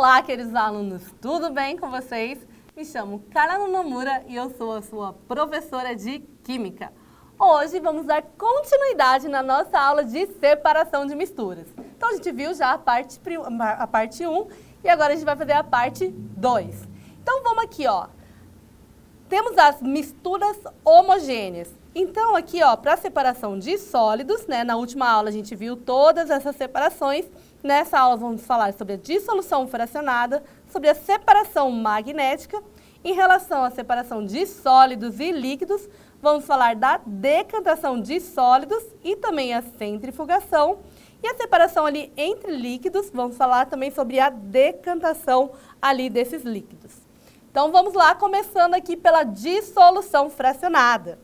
Olá, queridos alunos, tudo bem com vocês? Me chamo Carla Nomura e eu sou a sua professora de Química. Hoje vamos dar continuidade na nossa aula de separação de misturas. Então a gente viu já a parte 1 e agora a gente vai fazer a parte 2. Então vamos aqui, ó. Temos as misturas homogêneas. Então aqui, ó, para separação de sólidos, né, na última aula a gente viu todas essas separações. Nessa aula vamos falar sobre a dissolução fracionada, sobre a separação magnética. Em relação à separação de sólidos e líquidos, vamos falar da decantação de sólidos e também a centrifugação. E a separação ali entre líquidos, vamos falar também sobre a decantação ali desses líquidos. Então vamos lá, começando aqui pela dissolução fracionada.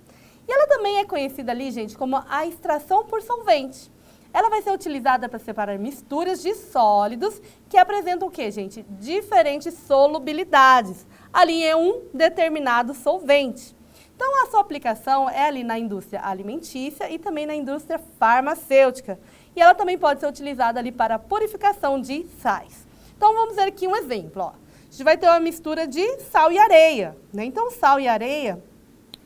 E ela também é conhecida ali, gente, como a extração por solvente. Ela vai ser utilizada para separar misturas de sólidos que apresentam o quê, gente? Diferentes solubilidades ali em um determinado solvente. Então, a sua aplicação é ali na indústria alimentícia e também na indústria farmacêutica. E ela também pode ser utilizada ali para a purificação de sais. Então, vamos ver aqui um exemplo, ó. A gente vai ter uma mistura de sal e areia, né? Então, sal e areia,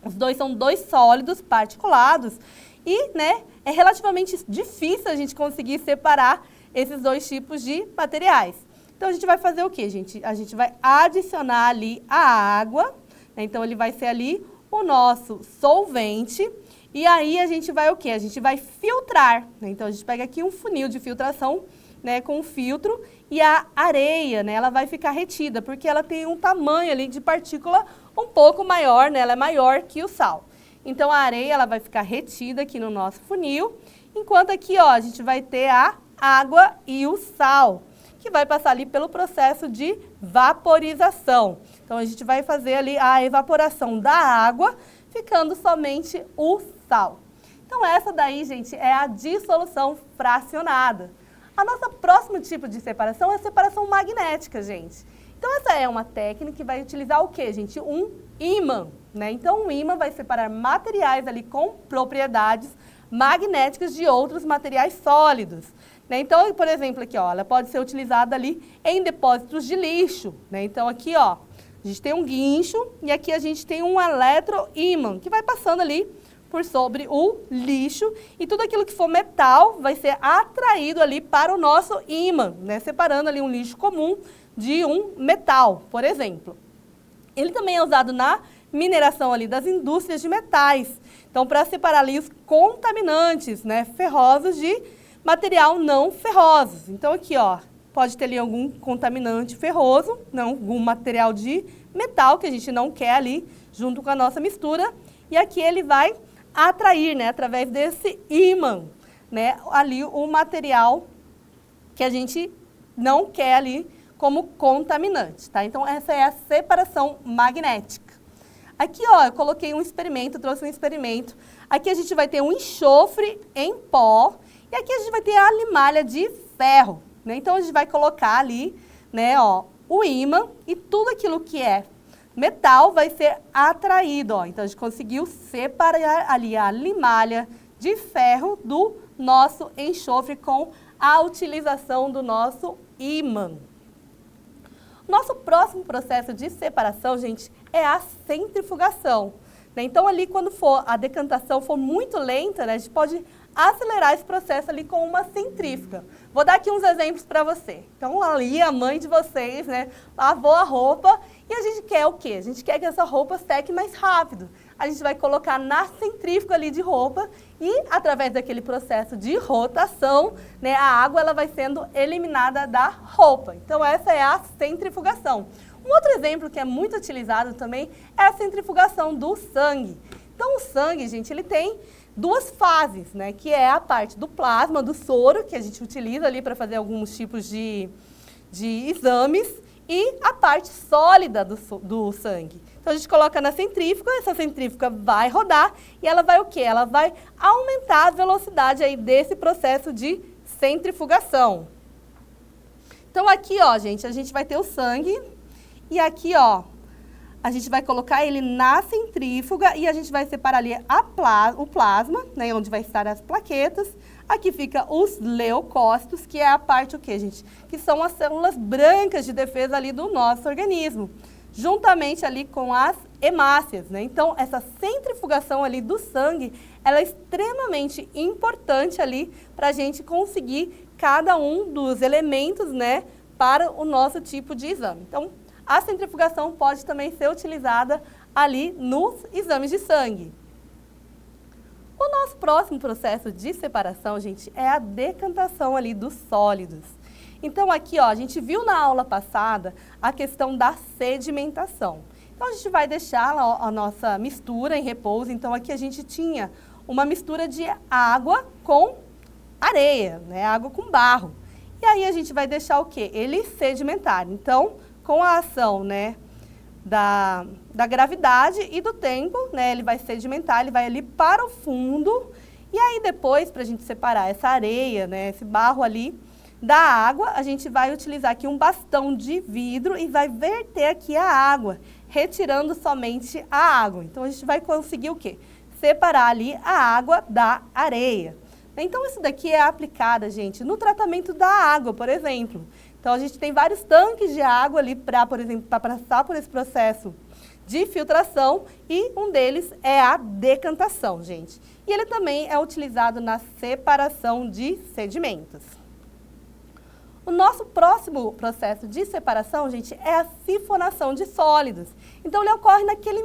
os dois são dois sólidos particulados e, né, é relativamente difícil a gente conseguir separar esses dois tipos de materiais. Então, a gente vai fazer o quê, gente? A gente vai adicionar ali a água, né? Então, ele vai ser ali o nosso solvente. E aí, a gente vai o quê? A gente vai filtrar, né? Então, a gente pega aqui um funil de filtração, né, com um filtro, e a areia, né, ela vai ficar retida, porque ela tem um tamanho ali de partícula um pouco maior, né? Ela é maior que o sal. Então, a areia ela vai ficar retida aqui no nosso funil, enquanto aqui, ó, a gente vai ter a água e o sal, que vai passar ali pelo processo de vaporização. Então, a gente vai fazer ali a evaporação da água, ficando somente o sal. Então, essa daí, gente, é a dissolução fracionada. A nossa próximo tipo de separação é a separação magnética, gente. Então, essa é uma técnica que vai utilizar o quê, gente? Um ímã, né? Então, um ímã vai separar materiais ali com propriedades magnéticas de outros materiais sólidos, né? Então, por exemplo, aqui, ó, ela pode ser utilizada ali em depósitos de lixo, né? Então, aqui, ó, a gente tem um guincho e aqui a gente tem um eletroímã que vai passando ali por sobre o lixo e tudo aquilo que for metal vai ser atraído ali para o nosso ímã, né? Separando ali um lixo comum de um metal, por exemplo. Ele também é usado na mineração ali das indústrias de metais. Então, para separar ali os contaminantes, né, ferrosos de material não ferrosos. Então, aqui, ó, pode ter ali algum contaminante ferroso, não, algum material de metal que a gente não quer ali junto com a nossa mistura. E aqui ele vai atrair, né, através desse ímã, né, ali o material que a gente não quer ali como contaminante, tá? Então, essa é a separação magnética. Aqui, ó, eu coloquei um experimento, trouxe um experimento. Aqui a gente vai ter um enxofre em pó e aqui a gente vai ter a limalha de ferro, né? Então, a gente vai colocar ali, né, ó, o ímã e tudo aquilo que é metal vai ser atraído, ó. Então, a gente conseguiu separar ali a limalha de ferro do nosso enxofre com a utilização do nosso ímã. Nosso próximo processo de separação, gente, é a centrifugação, né? Então, ali quando for a decantação for muito lenta, né, a gente pode acelerar esse processo ali com uma centrífuga. Vou dar aqui uns exemplos para você. Então, ali a mãe de vocês, né, lavou a roupa e a gente quer o quê? A gente quer que essa roupa seque mais rápido. A gente vai colocar na centrífuga ali de roupa e, através daquele processo de rotação, né, a água ela vai sendo eliminada da roupa. Então, essa é a centrifugação. Um outro exemplo que é muito utilizado também é a centrifugação do sangue. Então, o sangue, gente, ele tem duas fases, né, que é a parte do plasma, do soro, que a gente utiliza ali para fazer alguns tipos de exames, e a parte sólida do sangue. Então, a gente coloca na centrífuga, essa centrífuga vai rodar e ela vai o quê? Ela vai aumentar a velocidade aí desse processo de centrifugação. Então, aqui, ó, gente, a gente vai ter o sangue e aqui, ó, a gente vai colocar ele na centrífuga e a gente vai separar ali o plasma, né, onde vai estar as plaquetas. Aqui fica os leucócitos, que é a parte o quê, gente? Que são as células brancas de defesa ali do nosso organismo, juntamente ali com as hemácias, né? Então, essa centrifugação ali do sangue, ela é extremamente importante ali para a gente conseguir cada um dos elementos, né, para o nosso tipo de exame. Então, a centrifugação pode também ser utilizada ali nos exames de sangue. O nosso próximo processo de separação, gente, é a decantação ali dos sólidos. Então, aqui, ó, a gente viu na aula passada a questão da sedimentação. Então, a gente vai deixar a nossa mistura em repouso. Então, aqui a gente tinha uma mistura de água com areia, né? Água com barro. E aí, a gente vai deixar o quê? Ele sedimentar. Então, com a ação, né, da gravidade e do tempo, né, ele vai sedimentar, ele vai ali para o fundo. E aí, depois, para a gente separar essa areia, né, esse barro ali, da água, a gente vai utilizar aqui um bastão de vidro e vai verter aqui a água, retirando somente a água. Então, a gente vai conseguir o quê? Separar ali a água da areia. Então, isso daqui é aplicado, gente, no tratamento da água, por exemplo. Então, a gente tem vários tanques de água ali para, por exemplo, para passar por esse processo de filtração e um deles é a decantação, gente. E ele também é utilizado na separação de sedimentos. O nosso próximo processo de separação, gente, é a sifonação de sólidos. Então, ele ocorre naquele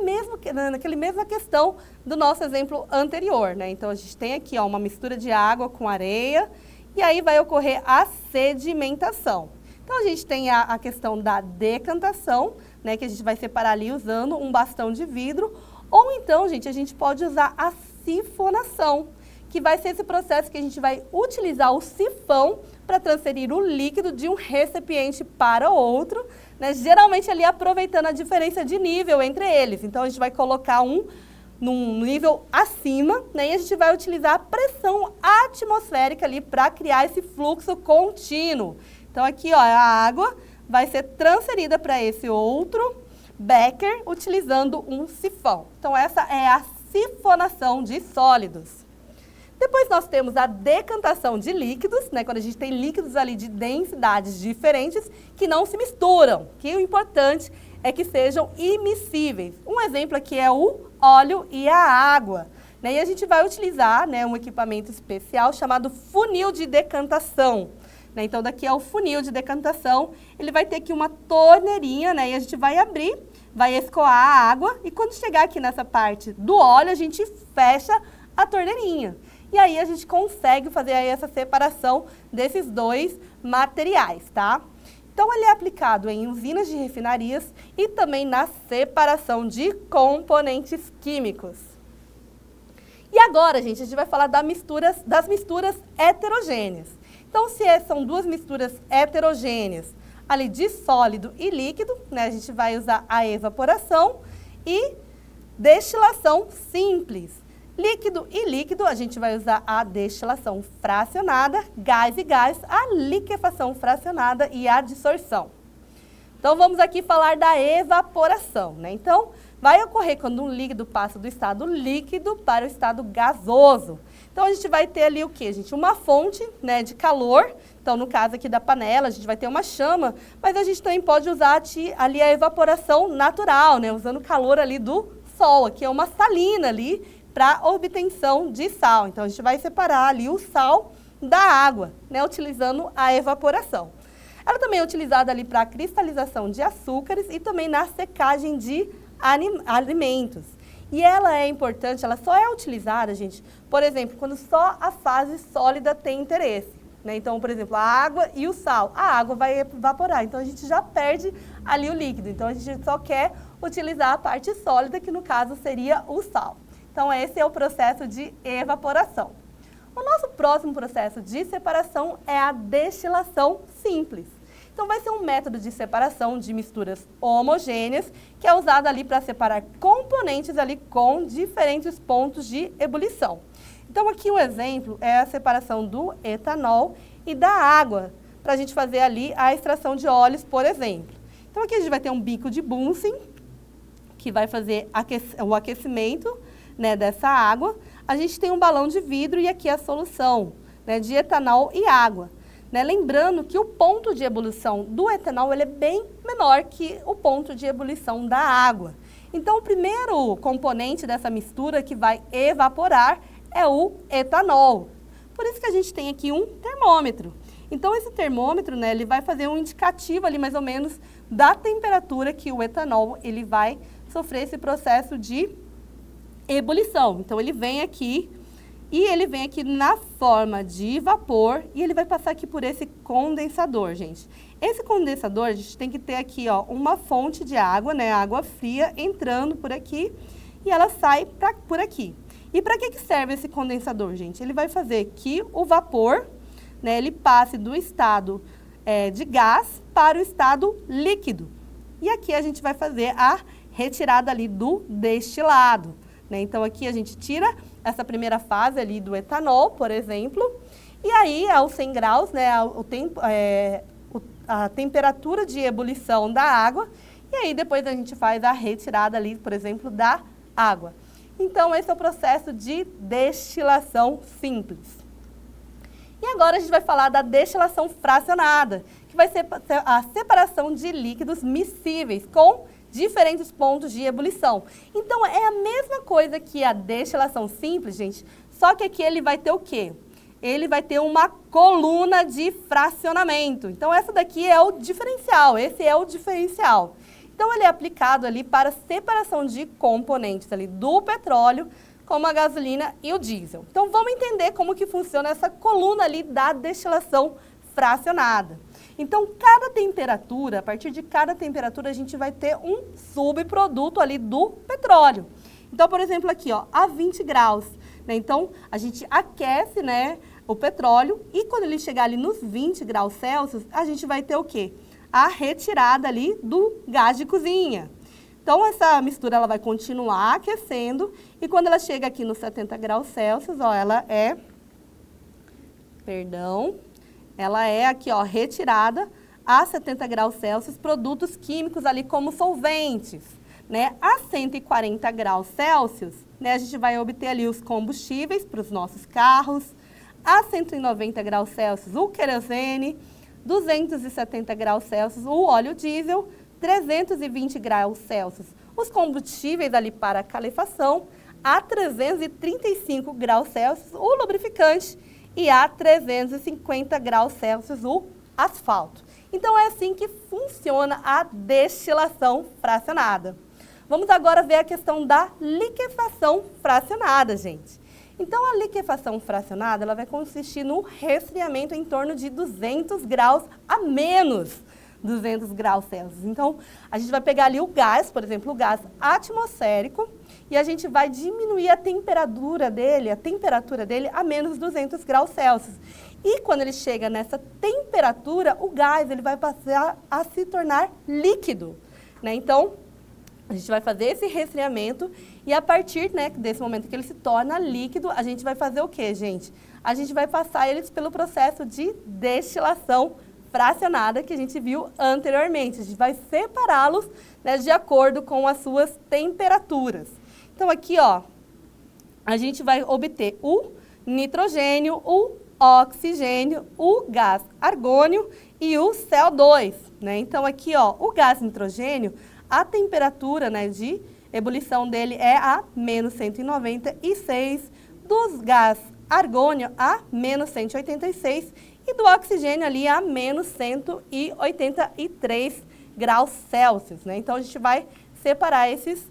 mesma questão do nosso exemplo anterior, né? Então, a gente tem aqui, ó, uma mistura de água com areia e aí vai ocorrer a sedimentação. Então, a gente tem a questão da decantação, né, que a gente vai separar ali usando um bastão de vidro, ou então, gente, a gente pode usar a sifonação, que vai ser esse processo que a gente vai utilizar o sifão para transferir o líquido de um recipiente para outro, né, geralmente ali aproveitando a diferença de nível entre eles. Então, a gente vai colocar num nível acima, né, e a gente vai utilizar a pressão atmosférica ali para criar esse fluxo contínuo. Então, aqui, ó, a água vai ser transferida para esse outro becker utilizando um sifão. Então, essa é a sifonação de sólidos. Depois nós temos a decantação de líquidos, né, quando a gente tem líquidos ali de densidades diferentes que não se misturam, que o importante é que sejam immiscíveis. Um exemplo aqui é o óleo e a água, né, e a gente vai utilizar, né, um equipamento especial chamado funil de decantação. Né, então, daqui é o funil de decantação, ele vai ter aqui uma torneirinha, né, e a gente vai abrir, vai escoar a água e quando chegar aqui nessa parte do óleo, a gente fecha a torneirinha. E aí a gente consegue fazer aí essa separação desses dois materiais, tá? Então, ele é aplicado em usinas de refinarias e também na separação de componentes químicos. E agora, gente, a gente vai falar das misturas heterogêneas. Então, se são duas misturas heterogêneas, ali de sólido e líquido, né, a gente vai usar a evaporação e destilação simples. Líquido e líquido, a gente vai usar a destilação fracionada, gás e gás, a liquefação fracionada e a dissorção. Então, vamos aqui falar da evaporação, né? Então, vai ocorrer quando um líquido passa do estado líquido para o estado gasoso. Então, a gente vai ter ali o quê, gente? Uma fonte, né, de calor. Então, no caso aqui da panela, a gente vai ter uma chama, mas a gente também pode usar ali a evaporação natural, né? Usando o calor ali do sol. Aqui é uma salina ali, para obtenção de sal. Então, a gente vai separar ali o sal da água, né, utilizando a evaporação. Ela também é utilizada ali para a cristalização de açúcares e também na secagem de alimentos. E ela é importante, ela só é utilizada, gente, por exemplo, quando só a fase sólida tem interesse. Né? Então, por exemplo, a água e o sal. A água vai evaporar, então a gente já perde ali o líquido. Então, a gente só quer utilizar a parte sólida, que no caso seria o sal. Então, esse é o processo de evaporação. O nosso próximo processo de separação é a destilação simples. Então, vai ser um método de separação de misturas homogêneas, que é usado ali para separar componentes ali com diferentes pontos de ebulição. Então, aqui um exemplo é a separação do etanol e da água, para a gente fazer ali a extração de óleos, por exemplo. Então, aqui a gente vai ter um bico de Bunsen, que vai fazer o aquecimento, né, dessa água. A gente tem um balão de vidro e aqui a solução, né, de etanol e água. Né? Lembrando que o ponto de ebulição do etanol ele é bem menor que o ponto de ebulição da água. Então, o primeiro componente dessa mistura que vai evaporar é o etanol. Por isso que a gente tem aqui um termômetro. Então, esse termômetro, né, ele vai fazer um indicativo ali, mais ou menos, da temperatura que o etanol ele vai sofrer esse processo de ebulição. Então, ele vem aqui na forma de vapor e ele vai passar aqui por esse condensador, gente. Esse condensador, a gente tem que ter aqui, ó, uma fonte de água, né, água fria entrando por aqui e ela sai por aqui. E para que serve esse condensador, gente? Ele vai fazer que o vapor, né, ele passe do estado de gás para o estado líquido. E aqui a gente vai fazer a retirada ali do destilado. Né? Então, aqui a gente tira essa primeira fase ali do etanol, por exemplo, e aí aos 100 graus, né, a temperatura de ebulição da água, e aí depois a gente faz a retirada ali, por exemplo, da água. Então, esse é o processo de destilação simples. E agora a gente vai falar da destilação fracionada, que vai ser a separação de líquidos miscíveis com diferentes pontos de ebulição. Então, é a mesma coisa que a destilação simples, gente, só que aqui ele vai ter o quê? Ele vai ter uma coluna de fracionamento. Então, essa daqui é o diferencial, esse é o diferencial. Então, ele é aplicado ali para separação de componentes ali do petróleo, como a gasolina e o diesel. Então, vamos entender como que funciona essa coluna ali da destilação fracionada. Então, cada temperatura, a partir de cada temperatura, a gente vai ter um subproduto ali do petróleo. Então, por exemplo, aqui, ó, a 20 graus. Né? Então, a gente aquece, né, o petróleo e quando ele chegar ali nos 20 graus Celsius, a gente vai ter o quê? A retirada ali do gás de cozinha. Então, essa mistura ela vai continuar aquecendo e quando ela chega aqui nos 70 graus Celsius, ó, ela é aqui, ó, retirada a 70 graus Celsius, produtos químicos ali como solventes. Né? A 140 graus Celsius, né, a gente vai obter ali os combustíveis para os nossos carros. A 190 graus Celsius, o querosene. 270 graus Celsius, o óleo diesel. 320 graus Celsius, os combustíveis ali para a calefação. A 335 graus Celsius, o lubrificante. E a 350 graus Celsius, o asfalto. Então, é assim que funciona a destilação fracionada. Vamos agora ver a questão da liquefação fracionada, gente. Então, a liquefação fracionada ela vai consistir no resfriamento em torno de 200 graus a menos 200 graus Celsius. Então, a gente vai pegar ali o gás, por exemplo, o gás atmosférico, e a gente vai diminuir a temperatura dele a menos 200 graus Celsius. E quando ele chega nessa temperatura, o gás ele vai passar a se tornar líquido. Né? Então, a gente vai fazer esse resfriamento e a partir, né, desse momento que ele se torna líquido, a gente vai fazer o quê, gente? A gente vai passar eles pelo processo de destilação fracionada que a gente viu anteriormente. A gente vai separá-los, né, de acordo com as suas temperaturas. Então, aqui, ó, a gente vai obter o nitrogênio, o oxigênio, o gás argônio e o CO2. Né? Então, aqui, ó, o gás nitrogênio, a temperatura, né, de ebulição dele é a menos 196, dos gás argônio a menos 186 e do oxigênio ali a menos 183 graus Celsius. Né? Então, a gente vai separar esses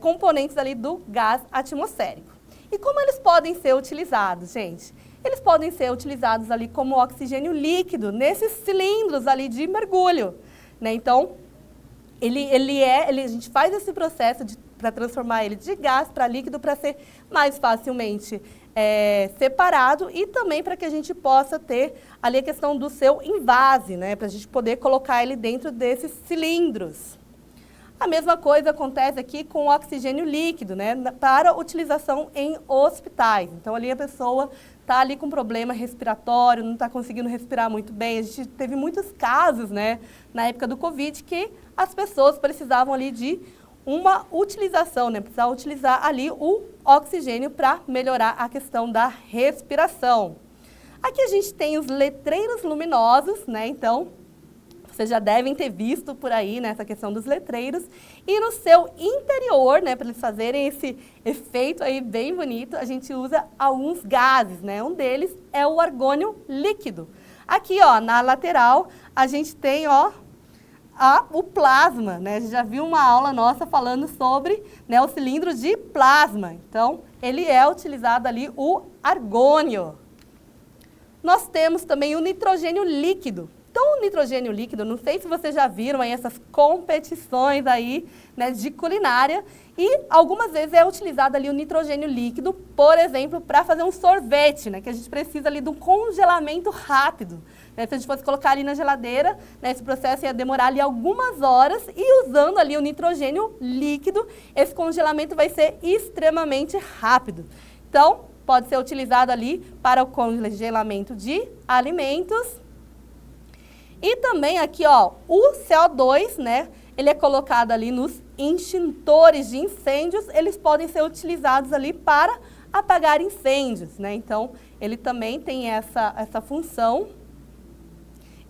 componentes ali do gás atmosférico. E como eles podem ser utilizados, gente? Eles podem ser utilizados ali como oxigênio líquido, nesses cilindros ali de mergulho. Né? Então, a gente faz esse processo para transformar ele de gás para líquido para ser mais facilmente separado e também para que a gente possa ter ali a questão do seu invase, né? Para a gente poder colocar ele dentro desses cilindros. A mesma coisa acontece aqui com o oxigênio líquido, né? Para utilização em hospitais. Então, ali a pessoa está ali com problema respiratório, não está conseguindo respirar muito bem. A gente teve muitos casos, né, na época do Covid, que as pessoas precisavam ali de uma utilização, né? Precisavam utilizar ali o oxigênio para melhorar a questão da respiração. Aqui a gente tem os letreiros luminosos, né? Então, vocês já devem ter visto por aí, né, essa questão dos letreiros. E no seu interior, né, para eles fazerem esse efeito aí bem bonito, a gente usa alguns gases, né? Um deles é o argônio líquido. Aqui, ó, na lateral, a gente tem, ó, o plasma, né? A gente já viu uma aula nossa falando sobre, né, o cilindro de plasma. Então, ele é utilizado ali o argônio. Nós temos também o nitrogênio líquido. Então, o nitrogênio líquido, não sei se vocês já viram aí essas competições aí, né, de culinária, e algumas vezes é utilizado ali o nitrogênio líquido, por exemplo, para fazer um sorvete, né, que a gente precisa ali de um congelamento rápido. Né, se a gente fosse colocar ali na geladeira, né, esse processo ia demorar ali algumas horas, e usando ali o nitrogênio líquido, esse congelamento vai ser extremamente rápido. Então, pode ser utilizado ali para o congelamento de alimentos. E também aqui, ó, o CO2, né, ele é colocado ali nos extintores de incêndios, eles podem ser utilizados ali para apagar incêndios, né? Então, ele também tem essa função.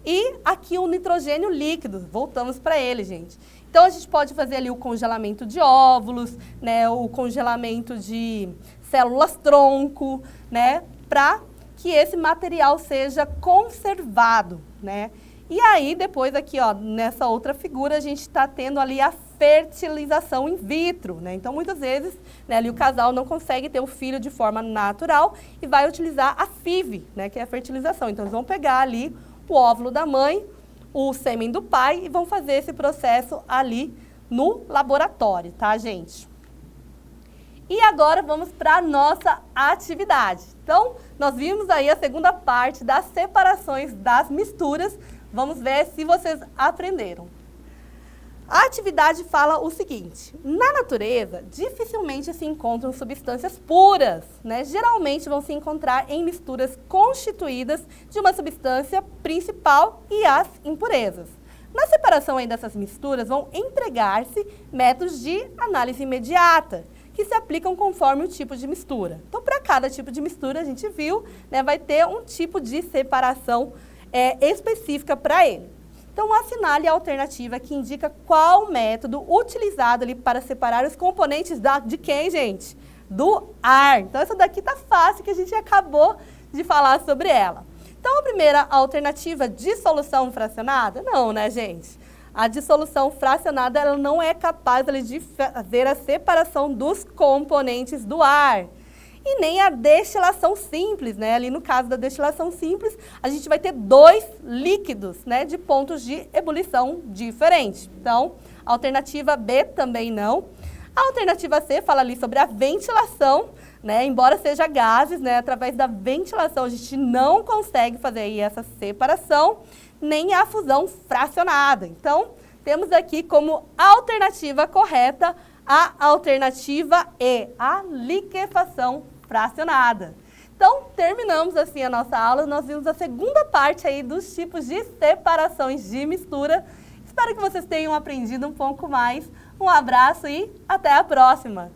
E aqui o nitrogênio líquido, voltamos para ele, gente. Então, a gente pode fazer ali o congelamento de óvulos, né, o congelamento de células-tronco, né, para que esse material seja conservado, né? E aí, depois aqui, ó, nessa outra figura, a gente está tendo ali a fertilização in vitro, né? Então, muitas vezes, né, ali o casal não consegue ter o filho de forma natural e vai utilizar a FIV, né, que é a fertilização. Então, eles vão pegar ali o óvulo da mãe, o sêmen do pai e vão fazer esse processo ali no laboratório, tá, gente? E agora vamos para a nossa atividade. Então, nós vimos aí a segunda parte das separações das misturas. Vamos ver se vocês aprenderam. A atividade fala o seguinte: na natureza, dificilmente se encontram substâncias puras, né? Geralmente vão se encontrar em misturas constituídas de uma substância principal e as impurezas. Na separação aí dessas misturas vão empregar-se métodos de análise imediata, que se aplicam conforme o tipo de mistura. Então, para cada tipo de mistura, a gente viu, né, vai ter um tipo de separação específica para ele. Então, assinale a alternativa que indica qual método utilizado ali para separar os componentes de quem, gente? Do ar. Então, essa daqui tá fácil, que a gente acabou de falar sobre ela. Então, a primeira alternativa, dissolução fracionada? Não, né, gente? A dissolução fracionada, ela não é capaz ali, de fazer a separação dos componentes do ar. E nem a destilação simples, né? Ali no caso da destilação simples, a gente vai ter dois líquidos, né, de pontos de ebulição diferentes. Então, a alternativa B também não. A alternativa C fala ali sobre a ventilação, né? Embora seja gases, né, através da ventilação a gente não consegue fazer aí essa separação, nem a fusão fracionada. Então, temos aqui como alternativa correta a alternativa E, a liquefação fracionada. Então, terminamos assim a nossa aula. Nós vimos a segunda parte aí dos tipos de separações de mistura. Espero que vocês tenham aprendido um pouco mais. Um abraço e até a próxima!